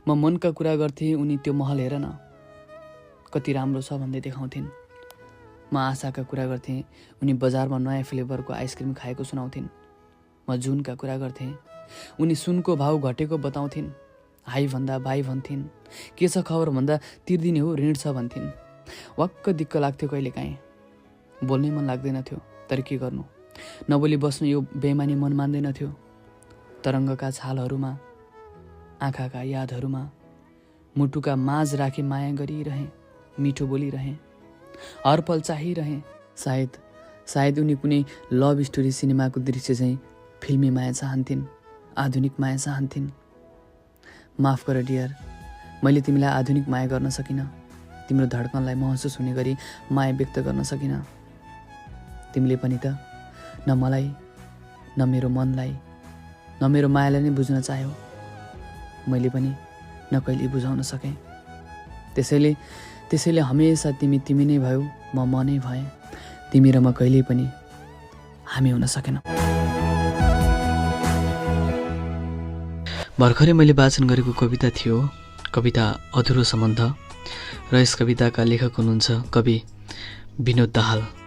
म मनका कुरा गर्थेँ, उनी त्यो महल हेर न कति राम्रो छ भन्दै देखाउँथिन्। म आशाका कुरा गर्थेँ, उनी बजारमा नयाँ फ्लेभरको आइसक्रिम खाएको सुनाउँथिन्। म जुनका कुरा गर्थेँ, उनी सुनको भाउ घटेको बताउँथिन्। हाई भन्दा भाइ भन्थिन्, के छ खबर भन्दा तिर्दिने हो ऋण छ भन्थिन्। वाक्क दिक्क लाग्थ्यो कहिलेकाहीँ। बोल्नै मन लाग्दैन थियो, तर के गर्नु, नबोली बस्नु यो बेमानी मन मान्दैन थियो। तरङ्गका छालहरूमा, आँखाका यादहरूमा मुटुका माझ राखी माया गरिरहेँ, मिठो बोलिरहेँ, हर पल चाहिरहेँ। सायद उनी कुनै लभ स्टोरी सिनेमाको दृश्य चाहिँ फिल्मी माया चाहन्थिन्, आधुनिक माया चाहन्थिन्। माफ गर डियर, मैले तिमीलाई आधुनिक माया गर्न सकिनँ। तिम्रो धड्कनलाई महसुस हुने गरी माया व्यक्त गर्न सकिनँ। तिमीले पनि त न मलाई, न मेरो मनलाई, न मेरो मायालाई नै बुझ्न चाह्यौ। मैले पनि न कहिले बुझाउन सकेँ। त्यसैले हमेसा तिमी नै भयौ, म नै भएँ। तिमी र म कहिल्यै पनि हामी हुन सकेनौँ। भर्खरै मैले वाचन गरेको कविता थियो कविता अधुरो सम्बन्ध, र यस कविताका लेखक हुनुहुन्छ कवि विनोद दाहाल।